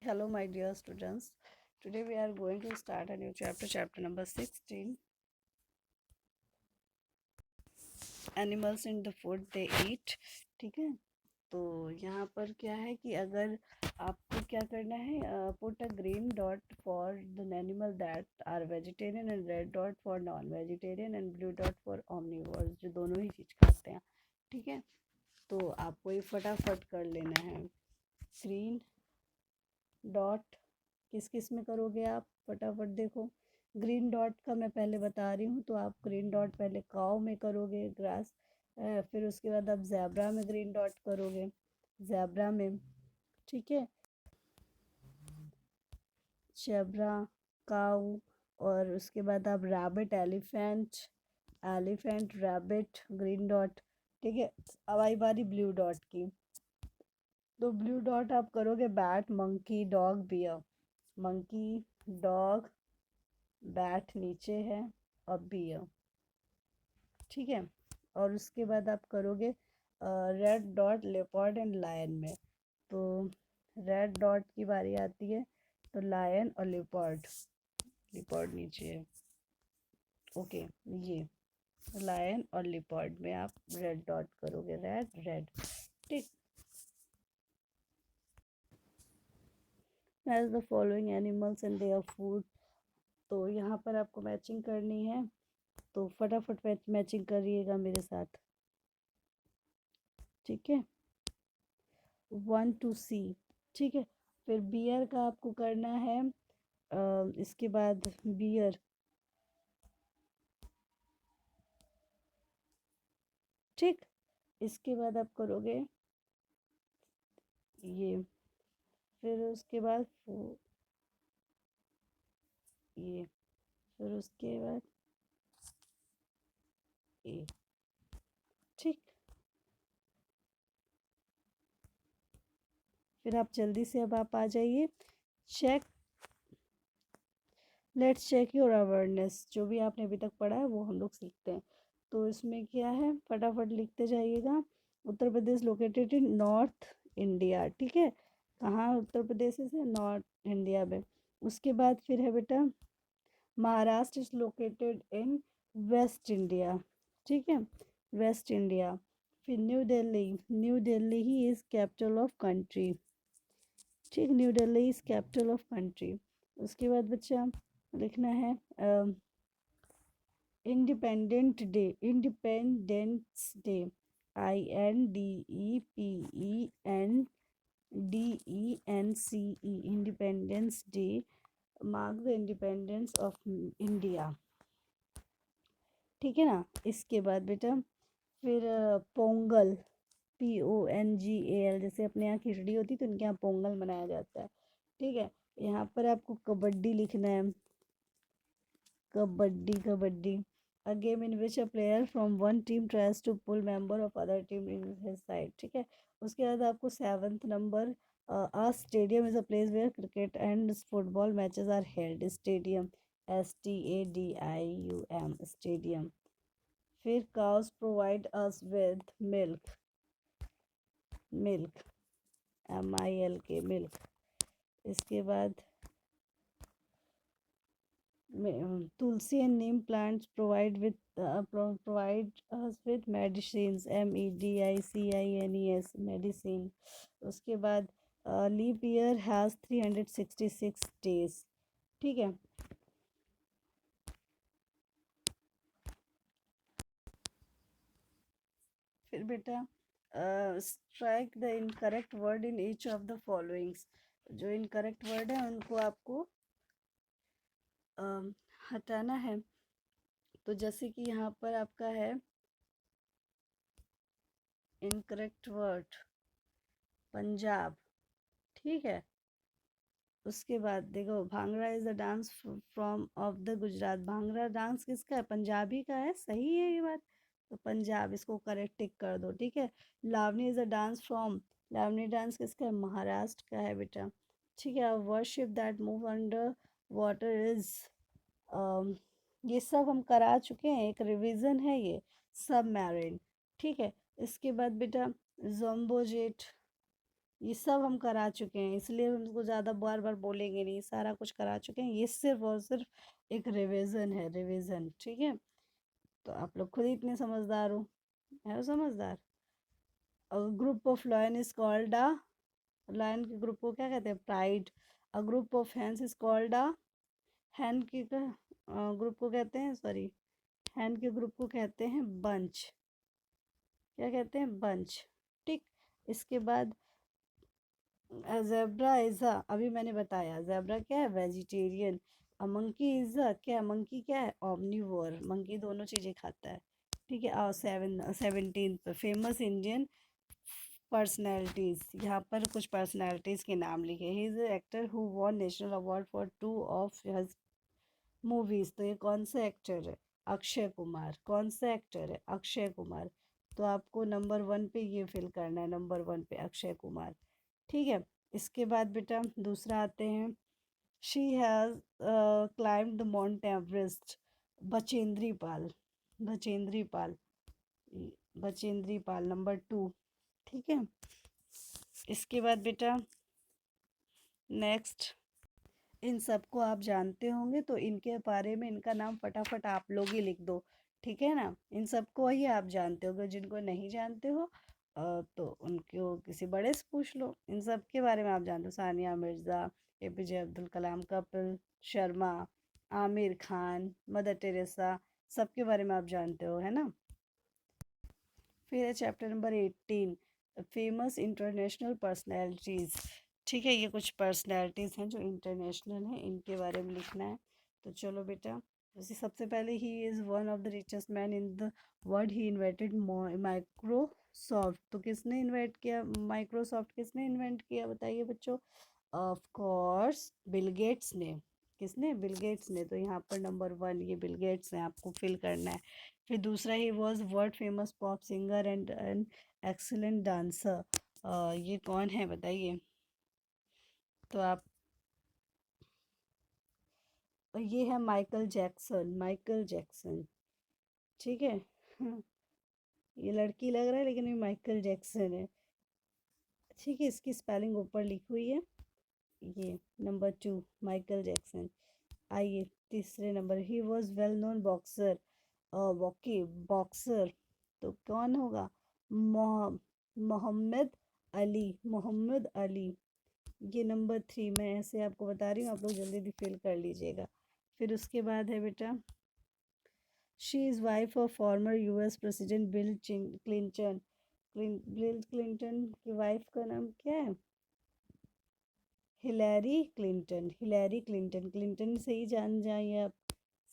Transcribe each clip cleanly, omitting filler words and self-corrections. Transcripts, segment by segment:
Hello, my dear students. Today we are going to start a new chapter, chapter number 16, Animals in the food they eat. ठीक है, तो यहाँ पर क्या है कि अगर आपको क्या करना है, put a green dot for the animal that are vegetarian and red dot for non vegetarian and blue dot for omnivores, जो दोनों ही चीज़ खाते हैं. ठीक है, तो आपको ये फटाफट कर लेना है. ग्रीन डॉट किस किस में करोगे आप, फटाफट देखो. ग्रीन डॉट का मैं पहले बता रही हूँ, तो आप ग्रीन डॉट पहले काऊ में करोगे, ग्रास. फिर उसके बाद आप जैबरा में ग्रीन डॉट करोगे, जैबरा में. ठीक है, जैबरा, काऊ. और उसके बाद आप rabbit, elephant, elephant, rabbit, green dot. ठीक है, अब आई बारी ब्लू डॉट की. तो ब्लू डॉट आप करोगे bat, monkey, dog, bear. Monkey, dog, bat नीचे है और बियर. ठीक है, और उसके बाद आप करोगे red dot, leopard and lion में. तो रेड डॉट की बारी आती है, तो लायन और लेपर्ड. लेपर्ड नीचे है. ओके, ये लायन और लेपर्ड में आप रेड डॉट करोगे, रेड रेड. ठीक. As the following animals and their food. तो यहाँ पर आपको मैचिंग करनी है, तो फटाफट मैचिंग करिएगा मेरे साथ. ठीक है, 1 to C. ठीक है, फिर बियर का आपको करना है. इसके बाद बियर. ठीक, इसके बाद आप करोगे ये. फिर उसके बाद ये. फिर उसके बाद ये. ठीक, फिर आप जल्दी से अब आप आ जाइए. Check, let's check your awareness. जो भी आपने अभी तक पढ़ा है वो हम लोग सीखते हैं. तो इसमें क्या है, फटाफट लिखते जाइएगा. Uttar Pradesh located in north India. ठीक है, कहाँ उत्तर प्रदेश से, नॉर्थ इंडिया में. उसके बाद फिर है बेटा, Maharashtra is located in west India. ठीक है, वेस्ट इंडिया. फिर न्यू दिल्ली, न्यू दिल्ली ही इज़ कैपिटल ऑफ कंट्री. ठीक, New Delhi is capital of country. उसके बाद बच्चा लिखना है independent day, independence day. INDEPENDENCE, independence day. Mark the independence of India. ठीक है ना. इसके बाद बेटा फिर पोंगल, PONGAL. जैसे अपने यहाँ खिचड़ी होती है, तो उनके यहाँ पोंगल मनाया जाता है. ठीक है, यहाँ पर आपको कबड्डी लिखना है. Kabaddi, kabaddi. A game in which a player from one team tries to pull member of other team in his side. ठीक है, उसके बाद आपको 7th number. A stadium is a place where cricket and football matches are held. Stadium, STADIUM, stadium. फिर cows provide us with milk, milk, MILK, milk. इसके बाद tulsi and neem plants provide us with medicines, MEDICINES, medicine. उसके बाद leap year has 366 days. ठीक है, फिर बेटा strike the incorrect word in each of the followings. जो incorrect word है उनको आपको हटाना है. तो जैसे कि यहाँ पर आपका है इनकरेक्ट वर्ड पंजाब. ठीक है, उसके बाद देखो bhangra is the dance from of the Gujarat. Bhangra dance किसका है, पंजाबी का है. सही है ये बात, तो पंजाब, इसको करेक्ट टिक कर दो. ठीक है, Lavani is a dance from, Lavani dance किसका है, महाराष्ट्र का है बेटा. ठीक है, worship that move under water is, ये सब हम करा चुके हैं, एक रिवीजन है ये, सब मैरिन. ठीक है, इसके बाद बेटा जोम्बो जेट, ये सब हम करा चुके हैं, इसलिए हम इसको ज़्यादा बार बार बोलेंगे नहीं, सारा कुछ करा चुके हैं। ये सिर्फ और सिर्फ एक रिवीजन है, रिवीजन। ठीक है, तो आप लोग खुद ही इतने समझदार हो, है समझदार। Group of lion is called a, lion के ग्रुप को क्या कहते हैं? Pride. A group of hens is called a, hen के ग्रुप को कहते हैं, सॉरी, हैन के ग्रुप को कहते हैं बंच। क्या कहते हैं? बंच। ठीक। इसके बाद ज़ेब्रा इज़ अ, अभी मैंने बताया ज़ेब्रा क्या है? Vegetarian. A monkey is a, क्या है? मंकी क्या है? ऑमनीवोर। मंकी दोनों चीज़ें खाता है। ठीक है। और 17 पे फेमस इंडियन पर्सनैलिटीज़, यहाँ पर कुछ पर्सनैलिटीज़ के नाम लिखे। He is actor who won national award for 2 of his movies. तो ये कौन सा एक्टर है? अक्षय कुमार। कौन सा एक्टर है? अक्षय कुमार। तो आपको नंबर 1 पे ये फिल करना है, नंबर 1 पे अक्षय कुमार। ठीक है। इसके बाद बेटा दूसरा आते हैं, she has climbed the mount Everest. Bachendri Pal. Bachendri Pal. Bachendri Pal number 2। ठीक है। इसके बाद बेटा नेक्स्ट, इन सबको आप जानते होंगे, तो इनके बारे में इनका नाम फटाफट आप लोग ही लिख दो। ठीक है ना, इन सबको ही आप जानते हो, जिनको नहीं जानते हो तो उनको किसी बड़े से पूछ लो। इन सब के बारे में आप जानते हो, Sania Mirza, APJ Abdul Kalam, Kapil Sharma, Aamir Khan, mother Teresa, सबके बारे में आप जानते हो, है ना। फिर है chapter number 18, famous international personalities. ठीक है, ये कुछ पर्सनैलिटीज़ हैं जो इंटरनेशनल हैं, इनके बारे में लिखना है। तो चलो बेटा, जैसे सबसे पहले he is one of the richest man in the world, he invented Microsoft. तो किसने इन्वेंट किया माइक्रोसॉफ्ट? किसने इन्वेंट किया बताइए बच्चों? ऑफ कोर्स बिल गेट्स ने। किसने? बिल गेट्स ने। तो यहाँ पर नंबर 1 ये बिल गेट्स हैं, आपको फिल करना है। फिर दूसरा, he was world famous pop singer and an excellent dancer. ये कौन है बताइए? तो आप, ये है माइकल जैक्सन। Michael Jackson. ठीक है। ये लड़की लग रहा है लेकिन ये माइकल जैक्सन है। ठीक है, इसकी स्पेलिंग ऊपर लिखी हुई है। ये नंबर 2 माइकल जैक्सन। आइए तीसरे number, he was well known boxer. Walkie boxer. तो कौन होगा? मोहम्मद अली। मोहम्मद अली। ये नंबर 3, मैं ऐसे आपको बता रही हूँ, आप लोग जल्दी जल्दी फिल कर लीजिएगा। फिर उसके बाद है बेटा, she is wife of former US president bill Clinton. Bill Clinton की वाइफ का नाम क्या है? Hillary Clinton. Hillary Clinton. Clinton से ही जान जाइए आप,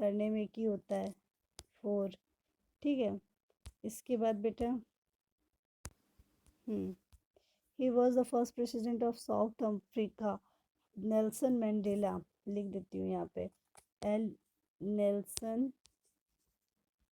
सरनेम एक ही होता है। 4। ठीक है। इसके बाद बेटा, he was the first president of south Africa. Nelson Mandela. लिख देती हूँ यहाँ पे, L Nelson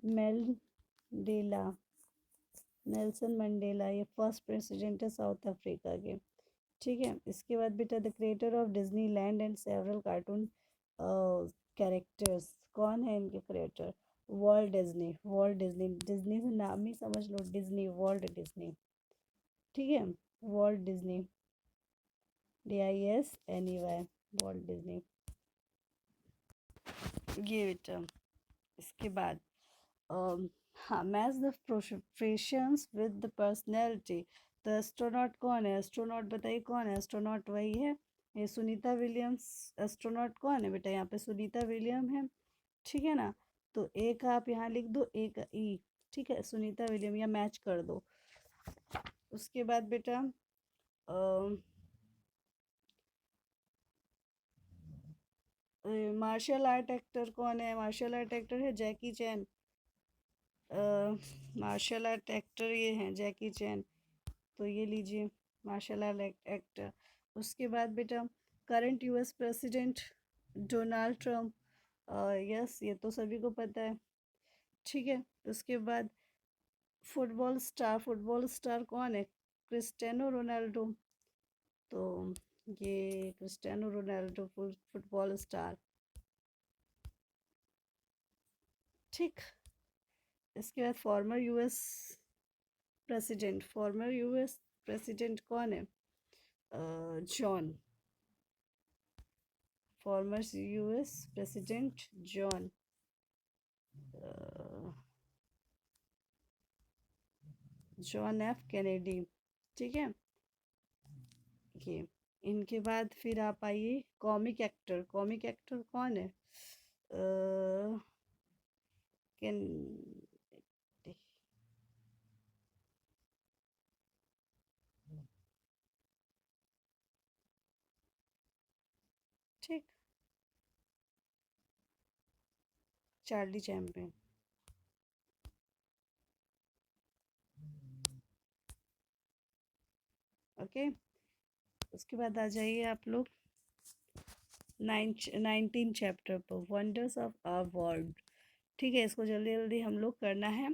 Mandela. Nelson Mandela ये फर्स्ट प्रेसिडेंट है साउथ अफ्रीका के। ठीक है। इसके बाद बेटा, the creator of Disney land and several cartoon characters. कौन है इनके creator? Walt Disney. Walt Disney. Disney से नाम ही समझ लो, डिज्नी, वॉल्ट डिज्नी। ठीक है, Walt Disney, DISNEY, Walt Disney. ये बेटा, इसके बाद हाँ, match the professions with the personality. तो एस्ट्रोनॉट कौन है? एस्ट्रोनॉट बताइए कौन है? एस्ट्रोनॉट वही है, ये सुनीता विलियम्स। एस्ट्रोनॉट कौन है बेटा? यहाँ पे सुनीता विलियम है। ठीक है ना, तो एक आप यहाँ लिख दो, एक ई। ठीक है, सुनीता विलियम, या मैच कर दो। उसके बाद बेटा मार्शल आर्ट एक्टर कौन है? मार्शल आर्ट एक्टर है जैकी चैन। मार्शल आर्ट एक्टर ये हैं जैकी चैन, तो ये लीजिए मार्शल आर्ट एक्टर। उसके बाद बेटा, current US president Donald Trump. Yes, ये तो सभी को पता है। ठीक है। उसके बाद फुटबॉल स्टार। फुटबॉल स्टार कौन है? Cristiano Ronaldo. तो ये क्रिस्टियानो रोनाल्डो फुटबॉल स्टार। ठीक। इसके बाद former US president. Former US president कौन है? John, former US president John F Kennedy. ठीक है, ये इनके बाद फिर आप आइए कॉमिक एक्टर। कॉमिक एक्टर कौन है? कैन ठीक, चार्ली चैम्पियन। ओके, उसके बाद आ जाइए आप लोग 19 चैप्टर पर, वंडर्स ऑफ आवर वर्ल्ड। ठीक है, इसको जल्दी जल्दी हम लोग करना है।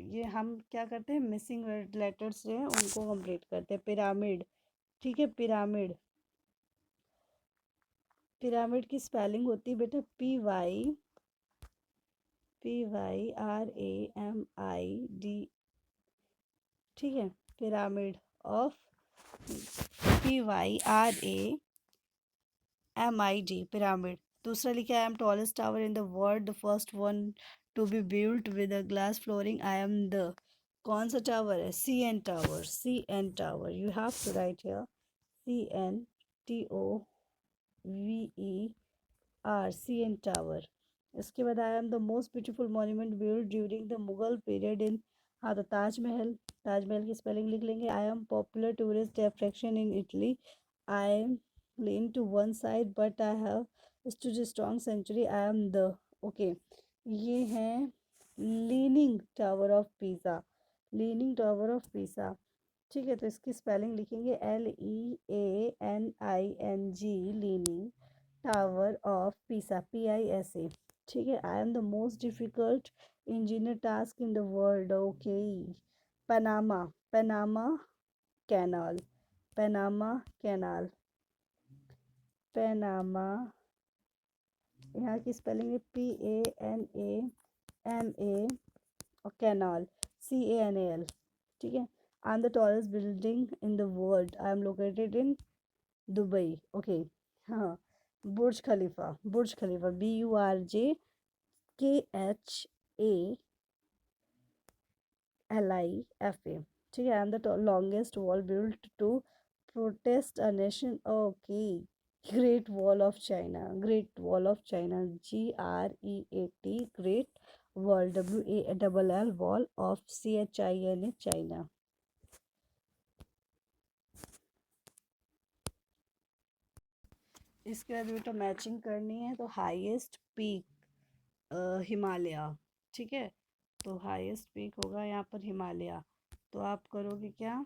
ये हम क्या करते हैं, मिसिंग लेटर्स जो हैं उनको कंप्लीट करते हैं। पिरामिड, ठीक है, पिरामिड। पिरामिड की स्पेलिंग होती है बेटा PYRAMID। ठीक है, पिरामिड ऑफ PYRAMID, पिरामिड। दूसरा लिखा है, I M tallest tower in the world, the first one to be built with a glass flooring, I am the. कौन सा टावर है? CN tower, CN tower. You have to right here CNTOVER, CN tower. इसके बाद आई am the most beautiful monument build during the Mughal period in. हाँ, तो ताजमहल। ताजमहल की spelling लिख लेंगे, I am popular tourist attraction in Italy, I am lean to one side but I have stood a strong century, I am the। Okay, ये है leaning tower of Pisa, leaning tower of Pisa. ठीक है, तो इसकी spelling लिखेंगे LEANING, leaning tower of Pisa, PISA। ठीक है, I am the most difficult engineer task in the world. Okay, Panama, Panama canal, Panama canal, Panama. यहाँ की spelling है PANAMA, और कैनाल CANAL। ठीक है, I am the tallest building in the world, I am located in Dubai. Okay, हाँ, Burj Khalifa, Burj Khalifa BURJKHALIFA। ठीक है, I am the longest wall built to protest a nation. Okay, great wall of China, great wall of China, GREAT, great wall, WALL wall of CHINA, China. इसके बाद बेटा matching करनी है, तो highest peak Himalaya. ठीक है, तो हाईएस्ट पीक होगा यहाँ पर हिमालय, तो आप करोगे क्या,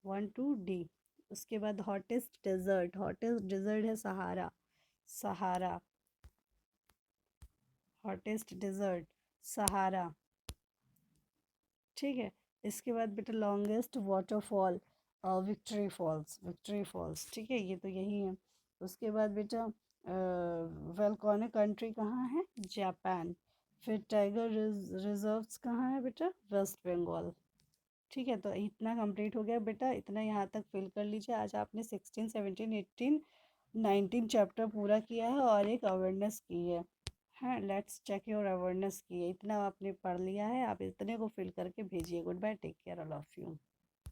1 to D। उसके बाद हॉटेस्ट डेजर्ट, हॉटेस्ट डेजर्ट है सहारा, सहारा, हॉटेस्ट डेजर्ट सहारा। ठीक है, इसके बाद बेटा longest waterfall, victory falls, victory falls. ठीक है, ये तो यही है। उसके बाद बेटा वेलकॉनिक कंट्री कहाँ है? जापान। फिर टाइगर रिजर्व्स कहाँ है बेटा? वेस्ट बंगाल। ठीक है, तो इतना कंप्लीट हो गया बेटा, इतना यहाँ तक फिल कर लीजिए। आज आपने 16, 17, 18, 19 चैप्टर पूरा किया है और एक अवेयरनेस की है। हाँ, लेट्स चेक योर अवेयरनेस की है, इतना आपने पढ़ लिया है, आप इतने को फिल करके भेजिए। Goodbye, take care, all of you.